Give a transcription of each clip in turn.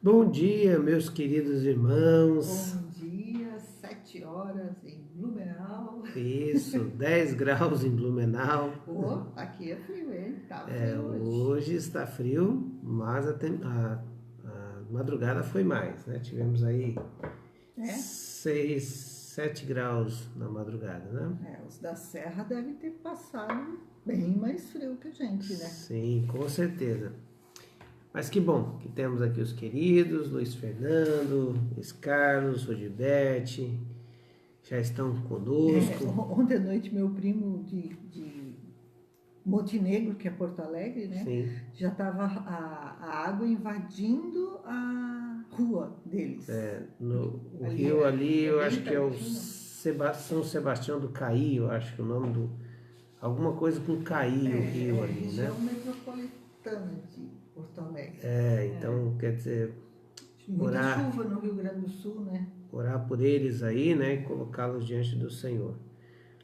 Bom dia, meus queridos irmãos. Bom dia, 7 horas em Blumenau. Isso, 10 graus em Blumenau. Aqui é frio, hein? Tá frio hoje. Hoje está frio, mas a madrugada foi mais, né? Tivemos aí 6, 7 graus na madrugada, né? Os da Serra devem ter passado bem mais frio que a gente, né? Sim, com certeza. Mas que bom que temos aqui os queridos Luiz Fernando, Luiz Carlos, Rodibete, já estão conosco. Ontem à noite meu primo de Montenegro, que é Porto Alegre, né? Sim. Já estava a água invadindo a rua deles. O rio ali, eu acho que é o São Sebastião do Caí, eu acho que é o nome do... Alguma coisa com Caí, o rio ali, né? Região metropolitana de Porto Alegre. Então, quer dizer... Muita chuva no Rio Grande do Sul, né? Orar por eles aí, né? E colocá-los diante do Senhor.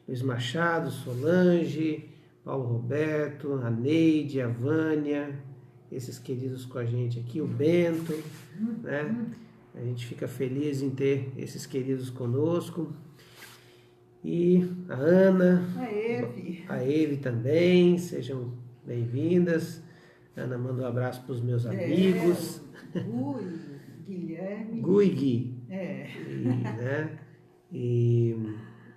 Luiz Machado, Solange, Paulo Roberto, a Neide, a Vânia, esses queridos com a gente aqui, o Bento, né? A gente fica feliz em ter esses queridos conosco. E a Ana, a Eve também, sejam bem-vindas. Ana manda um abraço para os meus amigos. Gui, Guilherme. Gui e Gui. E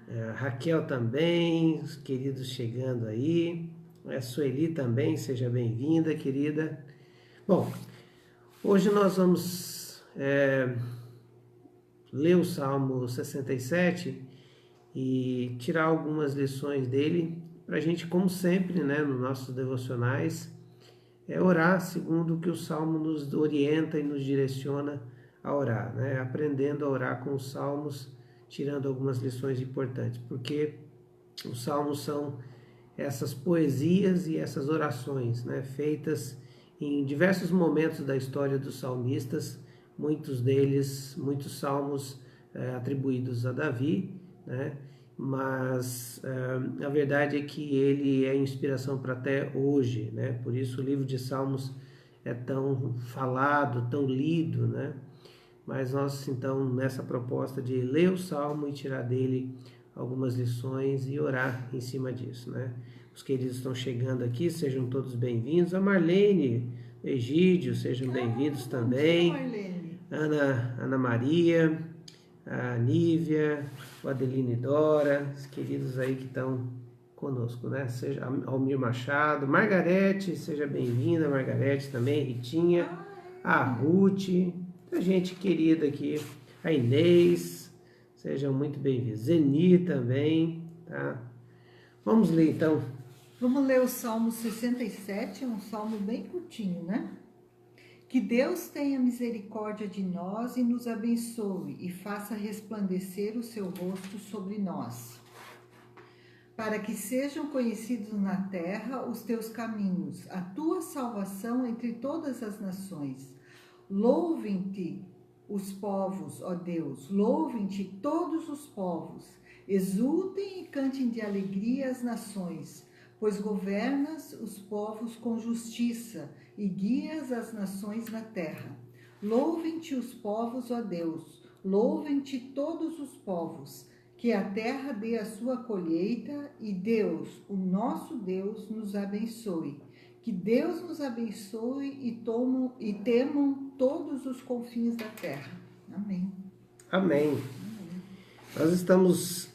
a Raquel também, os queridos chegando aí. A Sueli também, seja bem-vinda, querida. Bom, hoje nós vamos ler o Salmo 67 e tirar algumas lições dele para a gente, como sempre, né, nos nossos devocionais, orar segundo o que o Salmo nos orienta e nos direciona a orar, né? Aprendendo a orar com os Salmos, tirando algumas lições importantes, porque os Salmos são essas poesias e essas orações, né, feitas em diversos momentos da história dos salmistas, muitos salmos atribuídos a Davi, né? Mas a verdade é que ele é inspiração para até hoje, né? Por isso o livro de Salmos é tão falado, tão lido, né? Mas nós, então, nessa proposta de ler o Salmo e tirar dele algumas lições e orar em cima disso, né? Os queridos estão chegando aqui, sejam todos bem-vindos. A Marlene, Egídio, sejam bem-vindos também. Marlene. Ana Maria, a Nívia, o Adeline Dora, os queridos aí que estão conosco, né? Seja Almir Machado, Margarete, seja bem-vinda, Margarete também, Ritinha, a Ruth, a gente querida aqui, a Inês, sejam muito bem-vindos. Zeni também, tá? Vamos ler então. Vamos ler o Salmo 67, um salmo bem curtinho, né? Que Deus tenha misericórdia de nós e nos abençoe e faça resplandecer o seu rosto sobre nós, para que sejam conhecidos na terra os teus caminhos, a tua salvação entre todas as nações. Louvem-te os povos, ó Deus, louvem-te todos os povos, exultem e cantem de alegria as nações, pois governas os povos com justiça e guias as nações na terra. Louvem-te os povos, ó Deus, louvem-te todos os povos, que a terra dê a sua colheita e Deus, o nosso Deus, nos abençoe. Que Deus nos abençoe e temam todos os confins da terra. Amém. Amém. Nós estamos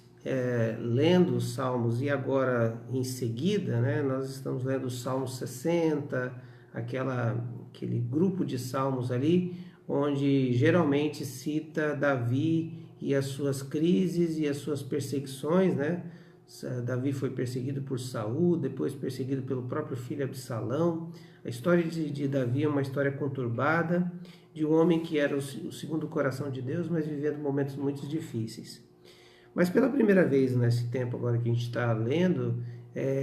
lendo os Salmos e agora em seguida, né, nós estamos lendo o Salmo 60, aquele grupo de salmos ali, onde geralmente cita Davi e as suas crises e as suas perseguições, né? Davi foi perseguido por Saul, depois perseguido pelo próprio filho Absalão. A história de Davi é uma história conturbada, de um homem que era o segundo coração de Deus, mas vivendo momentos muito difíceis. Mas pela primeira vez nesse tempo agora que a gente está lendo,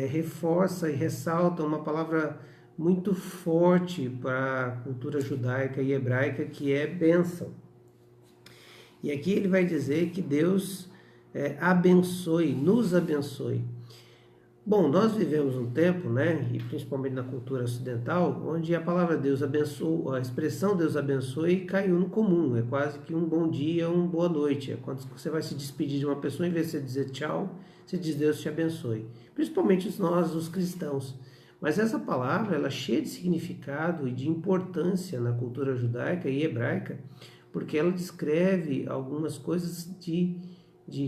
reforça e ressalta uma palavra muito forte para a cultura judaica e hebraica, que é bênção. E aqui ele vai dizer que Deus abençoe, nos abençoe. Bom, nós vivemos um tempo, né, e principalmente na cultura ocidental, onde a palavra Deus abençoa, a expressão Deus abençoe caiu no comum. É quase que um bom dia, uma boa noite. É quando você vai se despedir de uma pessoa, em vez de você dizer tchau, você diz Deus te abençoe. Principalmente nós, os cristãos. Mas essa palavra, ela é cheia de significado e de importância na cultura judaica e hebraica, porque ela descreve algumas coisas de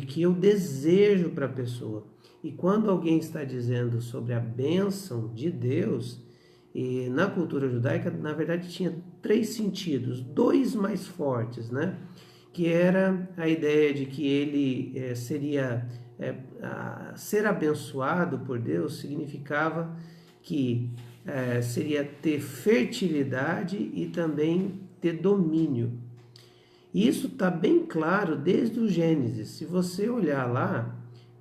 que eu desejo para a pessoa. E quando alguém está dizendo sobre a bênção de Deus, e na cultura judaica, na verdade, tinha três sentidos, dois mais fortes, né? Que era a ideia de que ele seria ser abençoado por Deus significava que seria ter fertilidade e também ter domínio. Isso está bem claro desde o Gênesis. Se você olhar lá,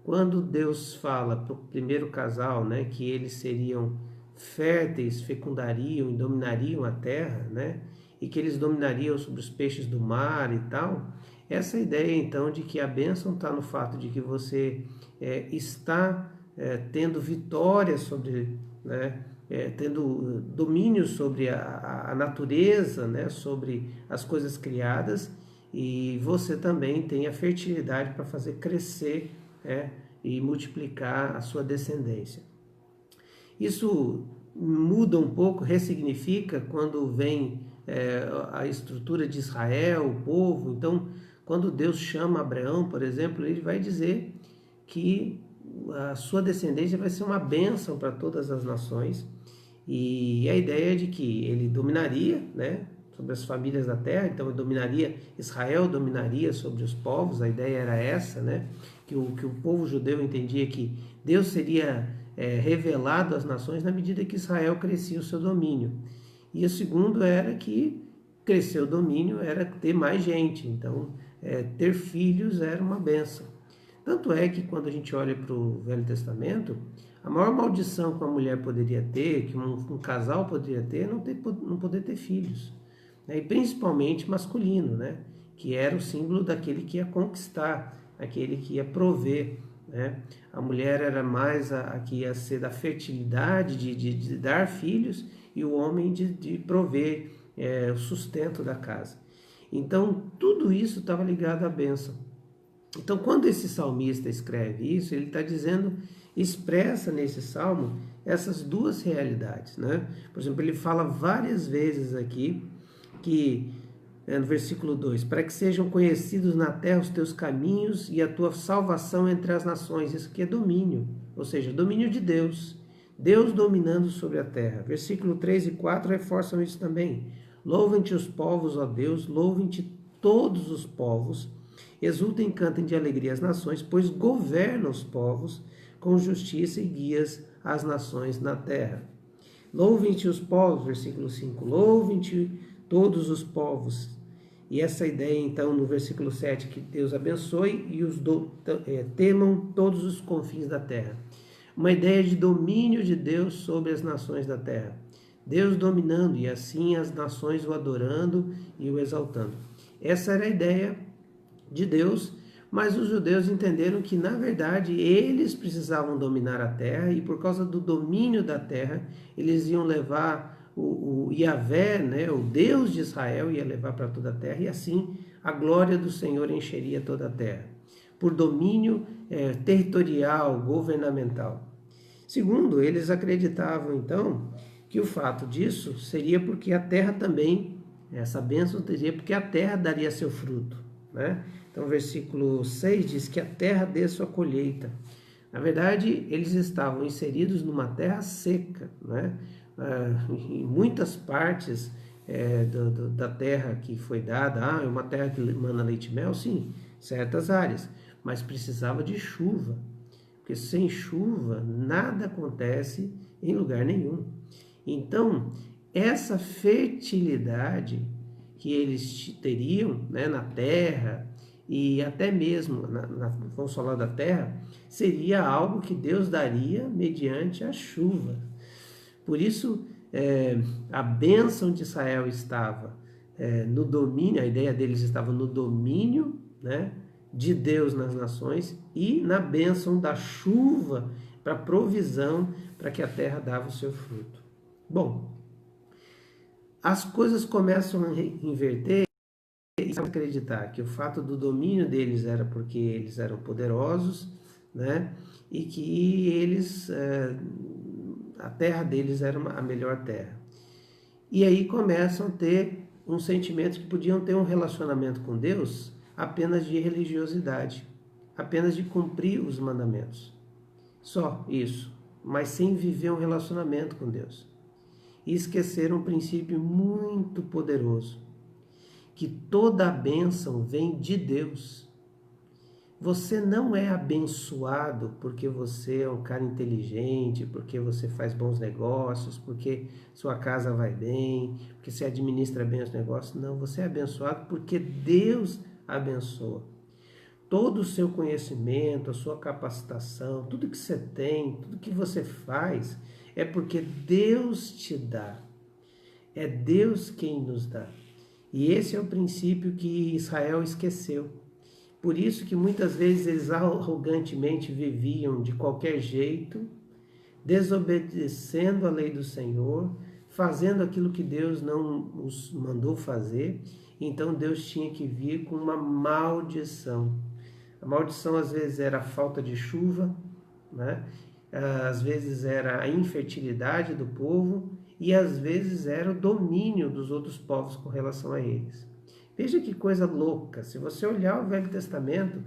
quando Deus fala para o primeiro casal, né, que eles seriam férteis, fecundariam e dominariam a terra, né, e que eles dominariam sobre os peixes do mar e tal, essa ideia então de que a bênção está no fato de que você está tendo vitória sobre, né, tendo domínio sobre a natureza, né, sobre as coisas criadas, e você também tem a fertilidade para fazer crescer e multiplicar a sua descendência. Isso muda um pouco, ressignifica quando vem a estrutura de Israel, o povo. Então, quando Deus chama Abraão, por exemplo, ele vai dizer que a sua descendência vai ser uma bênção para todas as nações, e a ideia é de que ele dominaria, né, sobre as famílias da terra. Então Israel dominaria sobre os povos. A ideia era essa, né, que o povo judeu entendia que Deus seria revelado às nações na medida que Israel crescia o seu domínio. E o segundo era que crescer o domínio era ter mais gente, então ter filhos era uma bênção. Tanto é que quando a gente olha para o Velho Testamento, a maior maldição que uma mulher poderia ter, que um casal poderia ter, não poder ter filhos, né? E principalmente masculino, né? Que era o símbolo daquele que ia conquistar, aquele que ia prover, né? A mulher era mais a que ia ser da fertilidade, de dar filhos, e o homem de prover o sustento da casa. Então, tudo isso estava ligado à bênção. Então, quando esse salmista escreve isso, ele está dizendo, expressa nesse salmo essas duas realidades, né? Por exemplo, ele fala várias vezes aqui que, no versículo 2, para que sejam conhecidos na terra os teus caminhos e a tua salvação entre as nações. Isso aqui é domínio, ou seja, domínio de Deus. Deus dominando sobre a terra. Versículo 3 e 4 reforçam isso também. Louvem-te os povos, ó Deus, louvem-te todos os povos. Exultem e cantem de alegria as nações, pois governa os povos com justiça e guias as nações na terra. Louvem-te os povos, versículo 5, louvem-te todos os povos. E essa ideia então no versículo 7, que Deus abençoe e temam todos os confins da terra. Uma ideia de domínio de Deus sobre as nações da terra. Deus dominando e assim as nações o adorando e o exaltando. Essa era a ideia de Deus, mas os judeus entenderam que, na verdade, eles precisavam dominar a terra, e por causa do domínio da terra, eles iam levar o Yahvé, né, o Deus de Israel, ia levar para toda a terra, e assim a glória do Senhor encheria toda a terra, por domínio territorial, governamental. Segundo, eles acreditavam, então, que o fato disso seria porque a terra também, essa bênção teria porque a terra daria seu fruto, né? Então, o versículo 6 diz que a terra dê sua colheita. Na verdade, eles estavam inseridos numa terra seca, né? Em muitas partes da terra que foi dada, é uma terra que emana leite e mel, sim, certas áreas, mas precisava de chuva, porque sem chuva nada acontece em lugar nenhum. Então, essa fertilidade que eles teriam, né, na terra, e até mesmo, vamos falar da terra, seria algo que Deus daria mediante a chuva. Por isso, a bênção de Israel estava no domínio, a ideia deles estava no domínio, né, de Deus nas nações, e na bênção da chuva para provisão, para que a terra dava o seu fruto. Bom, as coisas começam a inverter e acreditar que o fato do domínio deles era porque eles eram poderosos, né? E que eles, a terra deles era a melhor terra. E aí começam a ter um sentimento que podiam ter um relacionamento com Deus apenas de religiosidade, apenas de cumprir os mandamentos. Só isso, mas sem viver um relacionamento com Deus. E esqueceram um princípio muito poderoso, que toda a bênção vem de Deus. Você não é abençoado porque você é um cara inteligente, porque você faz bons negócios, porque sua casa vai bem, porque você administra bem os negócios. Não, você é abençoado porque Deus abençoa. Todo o seu conhecimento, a sua capacitação, tudo que você tem, tudo que você faz, é porque Deus te dá. É Deus quem nos dá. E esse é o princípio que Israel esqueceu. Por isso que muitas vezes eles arrogantemente viviam de qualquer jeito, desobedecendo a lei do Senhor, fazendo aquilo que Deus não os mandou fazer. Então Deus tinha que vir com uma maldição. A maldição às vezes era a falta de chuva, né? Às vezes era a infertilidade do povo e às vezes era o domínio dos outros povos com relação a eles. Veja que coisa louca, se você olhar o Velho Testamento,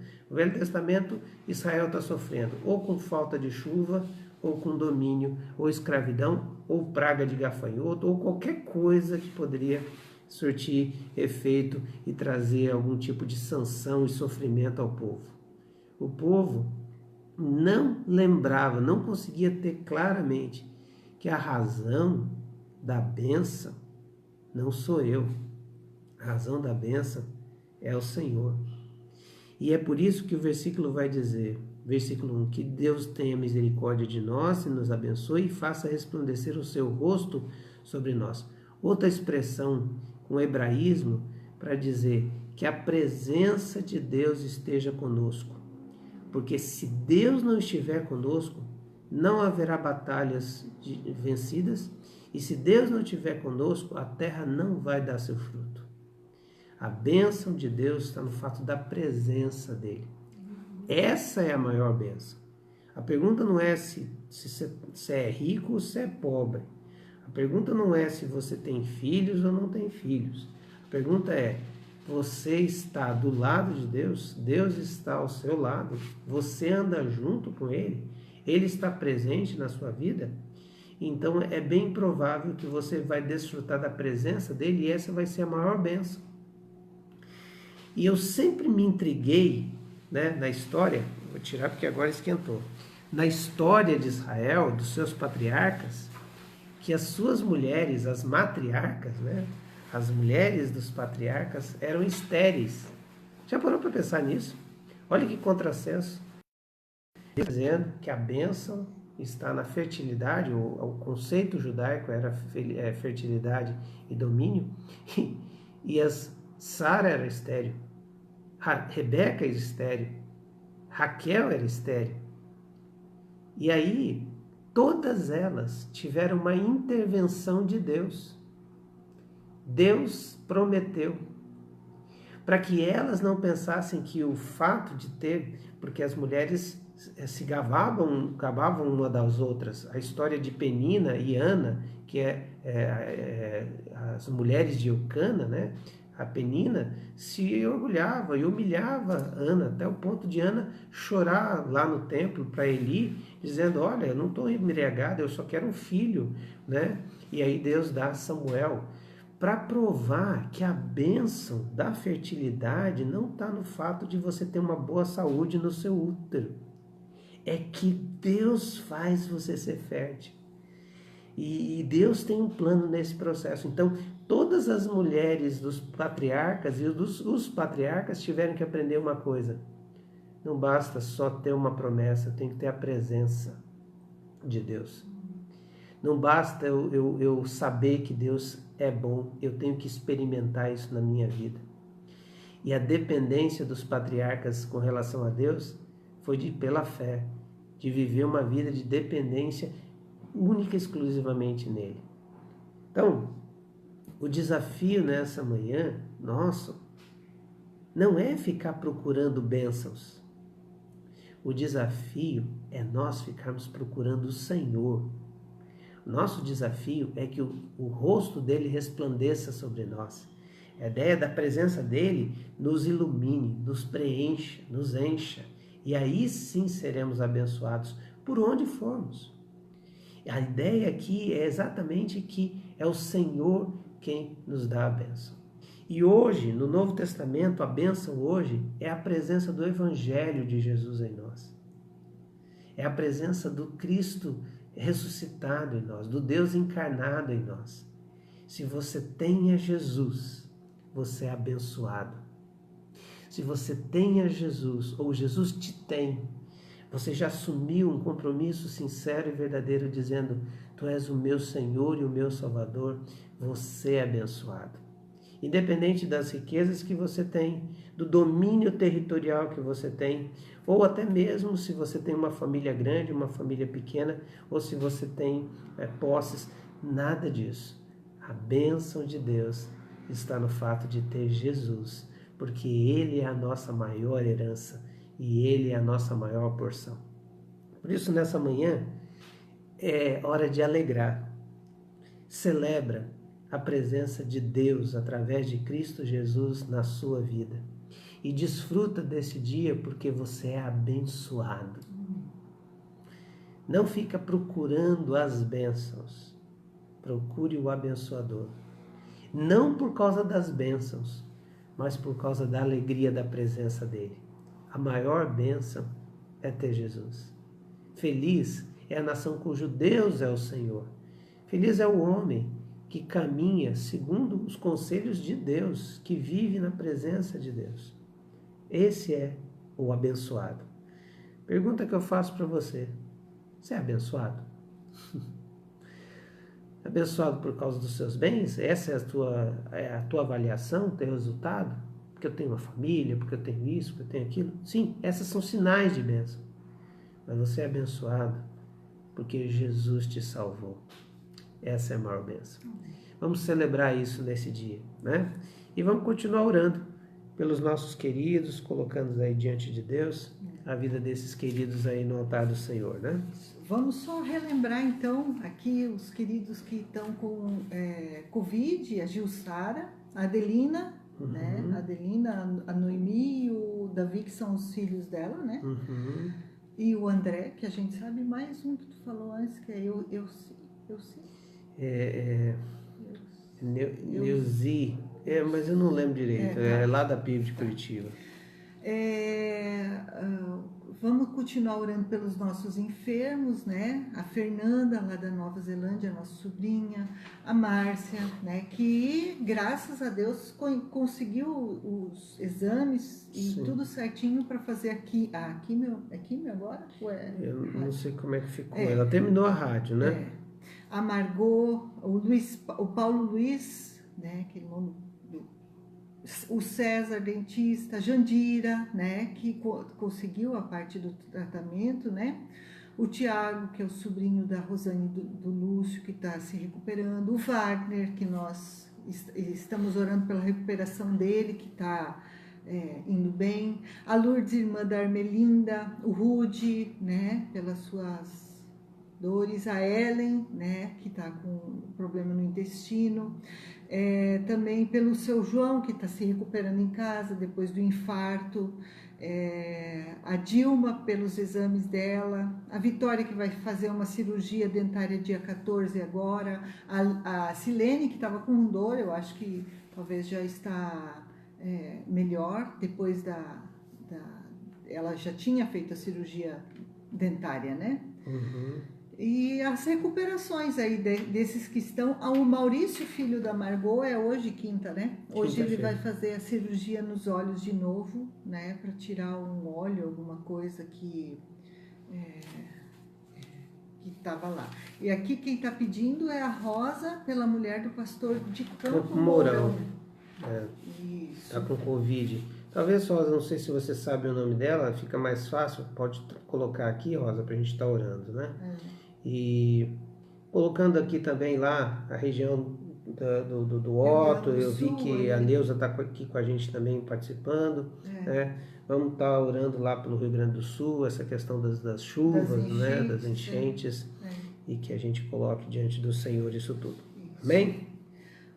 Israel está sofrendo ou com falta de chuva, ou com domínio, ou escravidão, ou praga de gafanhoto, ou qualquer coisa que poderia surtir efeito e trazer algum tipo de sanção e sofrimento ao povo. O povo não lembrava, não conseguia ter claramente que a razão da bênção não sou eu. A razão da bênção é o Senhor. E é por isso que o versículo vai dizer, versículo 1, que Deus tenha misericórdia de nós e nos abençoe e faça resplandecer o seu rosto sobre nós. Outra expressão com hebraísmo para dizer que a presença de Deus esteja conosco. Porque se Deus não estiver conosco, não haverá batalhas vencidas, e se Deus não estiver conosco, a terra não vai dar seu fruto. A bênção de Deus está no fato da presença dele. Essa é a maior bênção. A pergunta não é se você é rico ou se é pobre. A pergunta não é se você tem filhos ou não tem filhos. A pergunta é, você está do lado de Deus? Deus está ao seu lado? Você anda junto com Ele? Ele está presente na sua vida? Então é bem provável que você vai desfrutar da presença dele e essa vai ser a maior bênção. E eu sempre me intriguei, né, na história, vou tirar porque agora esquentou, na história de Israel, dos seus patriarcas, que as suas mulheres, as matriarcas, né, as mulheres dos patriarcas eram estéreis. Já parou para pensar nisso? Olha que contrassenso. Dizendo que a bênção está na fertilidade, o conceito judaico era fertilidade e domínio, e Sara era estéril, Rebeca era estéril, Raquel era estéril. E aí, todas elas tiveram uma intervenção de Deus. Deus prometeu, para que elas não pensassem que o fato de ter, porque as mulheres se gabavam uma das outras. A história de Penina e Ana, que as mulheres de Eucana, né? A Penina se orgulhava e humilhava Ana, até o ponto de Ana chorar lá no templo para Eli, dizendo, olha, eu não estou embriagada, eu só quero um filho, né? E aí Deus dá Samuel, para provar que a bênção da fertilidade não está no fato de você ter uma boa saúde no seu útero. É que Deus faz você ser fértil. E Deus tem um plano nesse processo. Então, todas as mulheres dos patriarcas e os patriarcas tiveram que aprender uma coisa. Não basta só ter uma promessa, tem que ter a presença de Deus. Não basta eu saber que Deus é bom, eu tenho que experimentar isso na minha vida. E a dependência dos patriarcas com relação a Deus foi pela fé. de viver uma vida de dependência única e exclusivamente nele. Então, o desafio nessa manhã, nosso, não é ficar procurando bênçãos. O desafio é nós ficarmos procurando o Senhor. Nosso desafio é que o rosto dele resplandeça sobre nós. A ideia da presença dele nos ilumine, nos preencha, nos encha. E aí sim seremos abençoados por onde formos. A ideia aqui é exatamente que é o Senhor quem nos dá a bênção. E hoje, no Novo Testamento, a bênção hoje é a presença do Evangelho de Jesus em nós. É a presença do Cristo ressuscitado em nós, do Deus encarnado em nós. Se você tem a Jesus, você é abençoado. Se você tem a Jesus, ou Jesus te tem, você já assumiu um compromisso sincero e verdadeiro dizendo: Tu és o meu Senhor e o meu Salvador, você é abençoado. Independente das riquezas que você tem, do domínio territorial que você tem, ou até mesmo se você tem uma família grande, uma família pequena, ou se você tem posses, nada disso. A bênção de Deus está no fato de ter Jesus, porque Ele é a nossa maior herança e Ele é a nossa maior porção. Por isso, nessa manhã, é hora de alegrar. Celebra a presença de Deus através de Cristo Jesus na sua vida. E desfruta desse dia porque você é abençoado. Não fica procurando as bênçãos. Procure o abençoador. Não por causa das bênçãos, mas por causa da alegria da presença dele. A maior bênção é ter Jesus. Feliz é a nação cujo Deus é o Senhor. Feliz é o homem que caminha segundo os conselhos de Deus, que vive na presença de Deus. Esse é o abençoado. Pergunta que eu faço para você: você é abençoado? Abençoado por causa dos seus bens? Essa é a tua avaliação, o teu resultado? Porque eu tenho uma família, porque eu tenho isso, porque eu tenho aquilo? Sim, essas são sinais de bênção. Mas você é abençoado porque Jesus te salvou. Essa é a maior bênção. Vamos celebrar isso nesse dia, né? E vamos continuar orando pelos nossos queridos, colocando aí diante de Deus a vida desses queridos aí no altar do Senhor, né? Vamos só relembrar então aqui os queridos que estão com Covid, a Gilsara, a Adelina, né? A Adelina, a Noemi e o Davi, que são os filhos dela, né? E o André, que a gente sabe, mais um que tu falou antes, que é eu Neuzi, mas eu não lembro direito, é lá da PIB de Curitiba. Vamos continuar orando pelos nossos enfermos, né? A Fernanda, lá da Nova Zelândia, nossa sobrinha, a Márcia, né? Que, graças a Deus, conseguiu os exames e Sim. tudo certinho para fazer aqui. É químio agora? Eu não sei como é que ficou. Ela terminou a rádio, né? A Margot, o Paulo Luiz, né? Aquele nome o César, dentista, Jandira, né, que conseguiu a parte do tratamento, né, o Tiago, que é o sobrinho da Rosane do Lúcio, que está se recuperando, o Wagner, que nós estamos orando pela recuperação dele, que está indo bem, a Lourdes, irmã da Armelinda, o Rude, né, pelas suas dores, a Ellen, né, que está com problema no intestino, também pelo seu João, que está se recuperando em casa depois do infarto, a Dilma, pelos exames dela, a Vitória, que vai fazer uma cirurgia dentária dia 14 agora, a Silene, que estava com dor, eu acho que talvez já está melhor, depois ela já tinha feito a cirurgia dentária, né? E as recuperações aí desses que estão. O Maurício, filho da Margot, é hoje quinta, né? Hoje ele vai fazer a cirurgia nos olhos de novo, né? Para tirar um óleo, alguma coisa que estava lá. E aqui quem está pedindo é a Rosa, pela mulher do pastor de Campo Mourão. Está com Covid. Talvez, Rosa, não sei se você sabe o nome dela, fica mais fácil, pode colocar aqui, Rosa, para a gente estar orando, né? E colocando aqui também lá a região do Otto, eu vi que a Neuza está aqui com a gente também participando, né? Vamos estar orando lá pelo Rio Grande do Sul, essa questão das chuvas, né? Das enchentes, e que a gente coloque diante do Senhor isso tudo. Isso. Amém?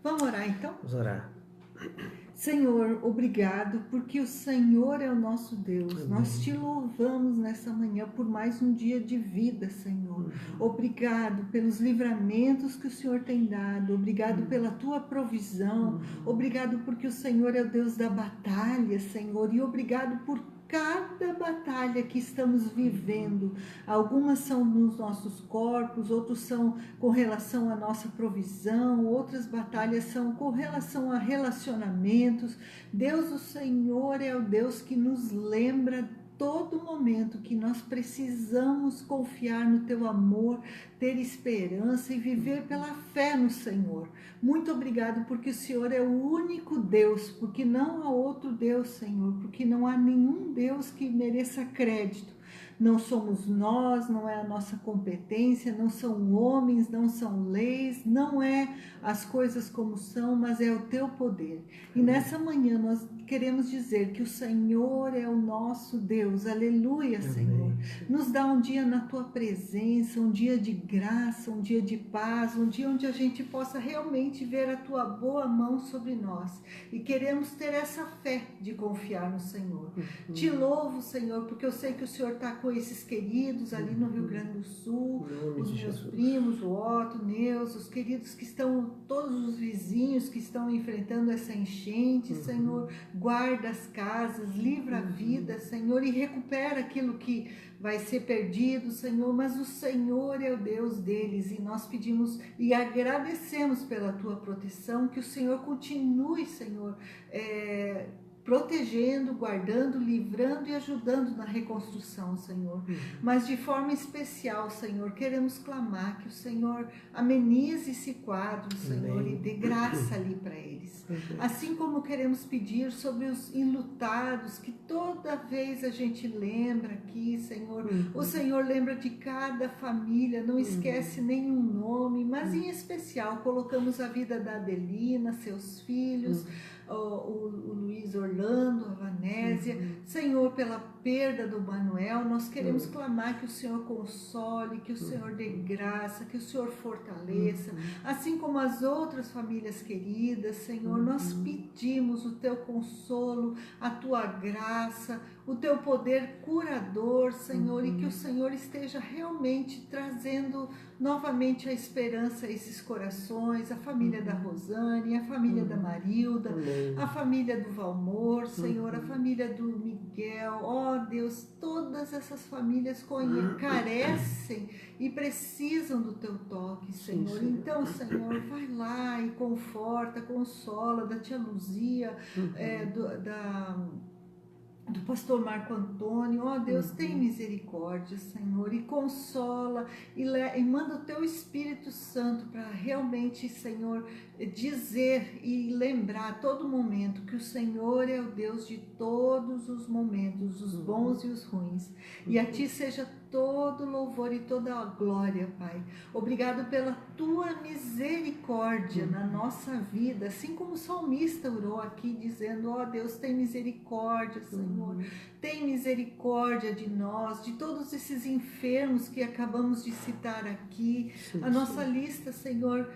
Vamos orar então? Vamos orar. Senhor, obrigado, porque o Senhor é o nosso Deus. Amém. Nós te louvamos nessa manhã por mais um dia de vida, Senhor. Obrigado pelos livramentos que o Senhor tem dado. Obrigado pela tua provisão. Obrigado porque o Senhor é o Deus da batalha, Senhor. E obrigado por cada batalha que estamos vivendo. Algumas são nos nossos corpos, outros são com relação à nossa provisão, outras batalhas são com relação a relacionamentos. Deus, o Senhor é o Deus que nos lembra todo momento que nós precisamos confiar no teu amor, ter esperança e viver pela fé no Senhor. Muito obrigado porque o Senhor é o único Deus, porque não há outro Deus, Senhor, porque não há nenhum Deus que mereça crédito. Não somos nós, não é a nossa competência, não são homens, não são leis, não é as coisas como são, mas é o teu poder. E nessa manhã nós queremos dizer que o Senhor é o nosso Deus, aleluia, Senhor. Nos dá um dia na tua presença, um dia de graça, um dia de paz, um dia onde a gente possa realmente ver a tua boa mão sobre nós. E queremos ter essa fé de confiar no Senhor. Te louvo, Senhor, porque eu sei que o Senhor está com esses queridos ali no Rio Grande do Sul, os meus primos, o Otto, Neus, os queridos que estão, todos os vizinhos que estão enfrentando essa enchente, Senhor, guarda as casas, livra a vida, Senhor, e recupera aquilo que vai ser perdido, Senhor, mas o Senhor é o Deus deles e nós pedimos e agradecemos pela tua proteção, que o Senhor continue, Senhor, protegendo, guardando, livrando e ajudando na reconstrução, Senhor. Mas de forma especial, Senhor, queremos clamar que o Senhor amenize esse quadro, Senhor, e dê graça ali para eles. Assim como queremos pedir sobre os enlutados, que toda vez a gente lembra aqui, Senhor, o Senhor lembra de cada família, não esquece nenhum nome, mas em especial colocamos a vida da Adelina, seus filhos, o Luiz Orlando, a Vanésia, Senhor, pela perda do Manuel, nós queremos clamar que o Senhor console, que o Senhor dê graça, que o Senhor fortaleça, assim como as outras famílias queridas, Senhor, nós pedimos o teu consolo, a tua graça, o teu poder curador, Senhor, e que o Senhor esteja realmente trazendo novamente a esperança a esses corações, a família da Rosane, a família da Marilda, a família do Valmor, Senhor, a família do Miguel, ó Deus, todas essas famílias carecem e precisam do teu toque, Senhor. Então, Senhor, vai lá e conforta, consola, da tia Luzia, do pastor Marco Antônio, ó Deus, tem misericórdia, Senhor, e consola, e manda o teu Espírito Santo para realmente, Senhor, dizer e lembrar a todo momento que o Senhor é o Deus de todos os momentos, os bons e os ruins, e a ti seja todo louvor e toda a glória, Pai. Obrigado pela tua misericórdia na nossa vida, assim como o salmista orou aqui, dizendo, ó Deus, tem misericórdia, Senhor, tem misericórdia de nós, de todos esses enfermos que acabamos de citar aqui. A nossa lista, Senhor,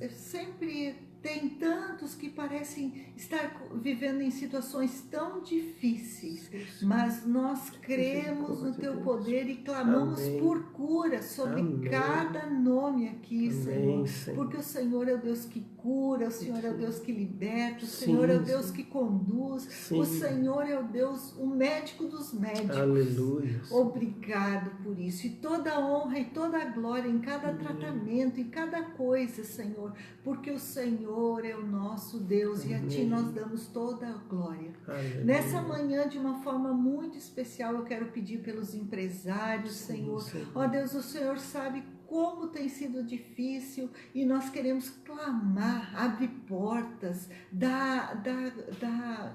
sempre tem tantos que parecem estar vivendo em situações tão difíceis, mas nós cremos no teu poder e clamamos por cura sobre cada nome aqui, Senhor, porque o Senhor é o Deus que cura, o Senhor é o Deus que liberta, o Senhor é o Deus que conduz, o Senhor é o Deus, o médico dos médicos. Aleluia. Obrigado por isso, e toda a honra e toda a glória em cada tratamento, em cada coisa, Senhor, porque o Senhor é o nosso Deus e a ti nós damos toda a glória. Aleluia. Nessa manhã, de uma forma muito especial, eu quero pedir pelos empresários, Senhor. Ó Deus, o Senhor sabe como tem sido difícil e nós queremos clamar, abre portas, dá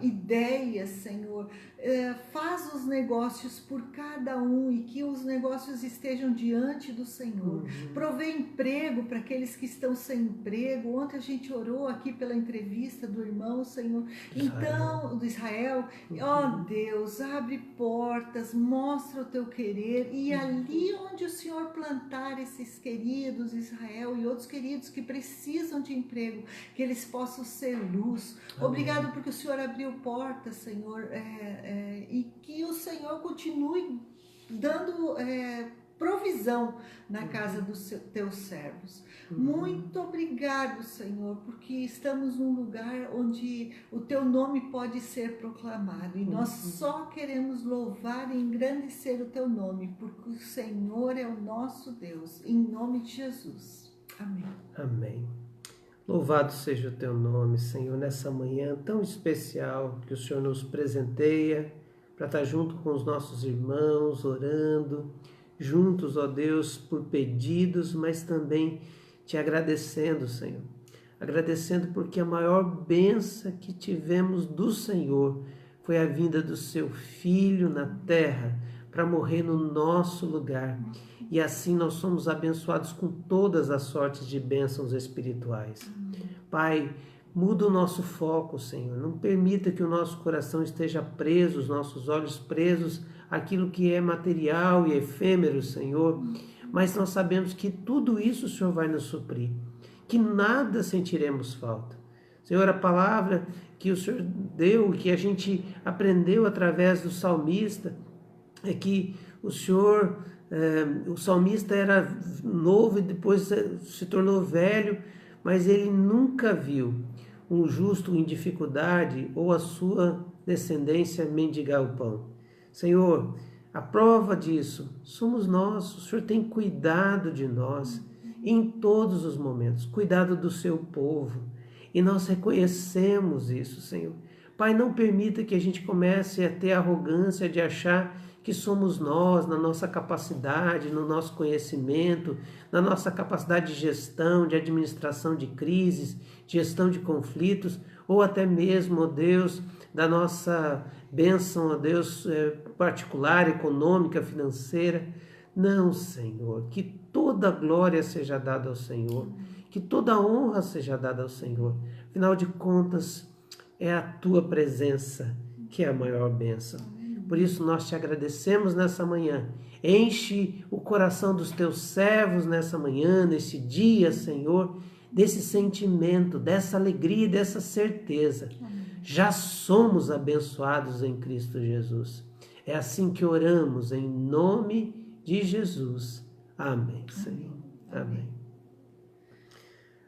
ideias, Senhor, faz os negócios por cada um e que os negócios estejam diante do Senhor, provê emprego para aqueles que estão sem emprego. Ontem a gente orou aqui pela entrevista do irmão, Senhor, então, do Israel, ó Deus, abre portas, mostra o teu querer e ali onde o Senhor plantar esses queridos, Israel e outros queridos que precisam de emprego, que eles possam ser luz. Amém. Obrigado porque o Senhor abriu portas, Senhor, e que o Senhor continue dando provisão na casa dos teus servos. Muito obrigado, Senhor, porque estamos num lugar onde o teu nome pode ser proclamado e nós só queremos louvar e engrandecer o teu nome, porque o Senhor é o nosso Deus, em nome de Jesus. Amém. Amém. Louvado seja o teu nome, Senhor, nessa manhã tão especial que o Senhor nos presenteia para estar junto com os nossos irmãos, orando juntos, ó Deus, por pedidos, mas também te agradecendo, Senhor. Agradecendo porque a maior bênção que tivemos do Senhor foi a vinda do seu Filho na terra para morrer no nosso lugar. E assim nós somos abençoados com todas as sortes de bênçãos espirituais. Pai, muda o nosso foco, Senhor. Não permita que o nosso coração esteja preso, os nossos olhos presos àquilo que é material e efêmero, Senhor. Mas nós sabemos que tudo isso o Senhor vai nos suprir, que nada sentiremos falta. Senhor, a palavra que o Senhor deu, que a gente aprendeu através do salmista, é que o Senhor, o salmista era novo e depois se tornou velho, mas ele nunca viu um justo em dificuldade ou a sua descendência mendigar o pão. Senhor, a prova disso somos nós. O Senhor tem cuidado de nós em todos os momentos, cuidado do seu povo. E nós reconhecemos isso, Senhor. Pai, não permita que a gente comece a ter a arrogância de achar que somos nós, na nossa capacidade, no nosso conhecimento, na nossa capacidade de gestão, de administração de crises, gestão de conflitos, ou até mesmo, ó Deus, da nossa bênção, ó Deus, particular, econômica, financeira. Não, Senhor, que toda glória seja dada ao Senhor, que toda honra seja dada ao Senhor. Afinal de contas, é a tua presença que é a maior bênção. Por isso nós te agradecemos nessa manhã. Enche o coração dos teus servos nessa manhã, nesse dia, Senhor, desse sentimento, dessa alegria, dessa certeza. Já somos abençoados em Cristo Jesus. É assim que oramos, em nome de Jesus. Amém, Senhor. Amém.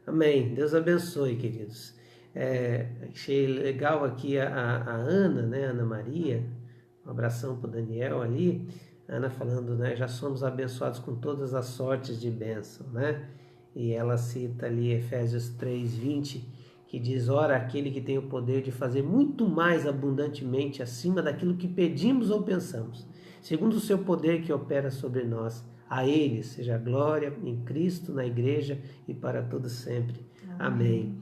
Amém. Deus abençoe, queridos. Achei legal aqui a Ana, né? Ana Maria. Um abração para o Daniel ali. Ana falando, né? Já somos abençoados com todas as sortes de bênção, né? E ela cita ali Efésios 3:20, que diz: ora, aquele que tem o poder de fazer muito mais abundantemente acima daquilo que pedimos ou pensamos, segundo o seu poder que opera sobre nós. A ele seja a glória em Cristo, na igreja e para todos sempre. Amém.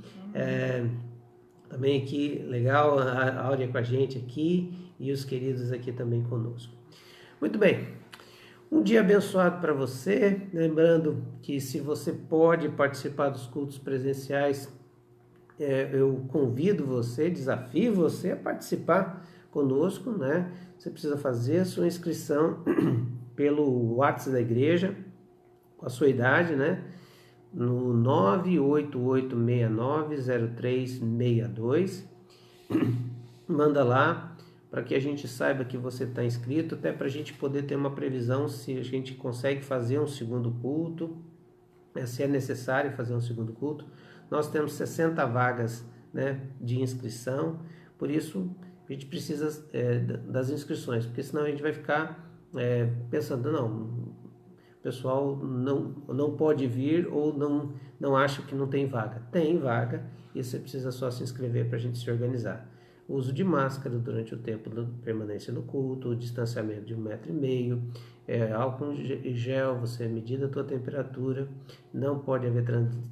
Também aqui, legal, a Áurea com a gente aqui e os queridos aqui também conosco. Muito bem, um dia abençoado para você. Lembrando que se você pode participar dos cultos presenciais, eu convido você, desafio você a participar conosco, né? Você precisa fazer a sua inscrição pelo WhatsApp da igreja, com a sua idade, né? No 988690362. Manda lá para que a gente saiba que você está inscrito, até para a gente poder ter uma previsão se a gente consegue fazer um segundo culto, se é necessário fazer um segundo culto. Nós temos 60 vagas, né, de inscrição, por isso a gente precisa das inscrições, porque senão a gente vai ficar pensando, não, o pessoal não pode vir ou não acha que não tem vaga. Tem vaga e você precisa só se inscrever para a gente se organizar. uso de máscara durante o tempo da permanência no culto, o distanciamento de 1,5 m, álcool em gel, você medir a tua temperatura, não pode haver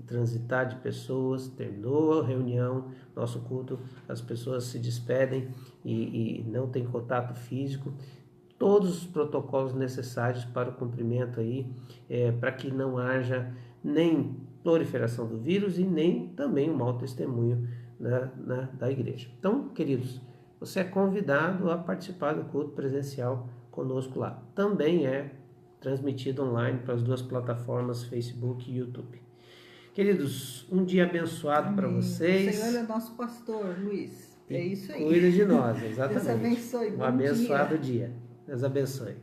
transitar de pessoas, terminou a reunião, nosso culto, as pessoas se despedem e não tem contato físico, todos os protocolos necessários para o cumprimento aí, para que não haja nem proliferação do vírus e nem também um mau testemunho da igreja. Então, queridos, você é convidado a participar do culto presencial conosco lá. Também é transmitido online para as duas plataformas, Facebook e YouTube. Queridos, um dia abençoado para vocês. O Senhor é nosso pastor, Luiz. É isso aí. Cuida de nós, exatamente. Deus abençoe. Um abençoado dia. Deus abençoe.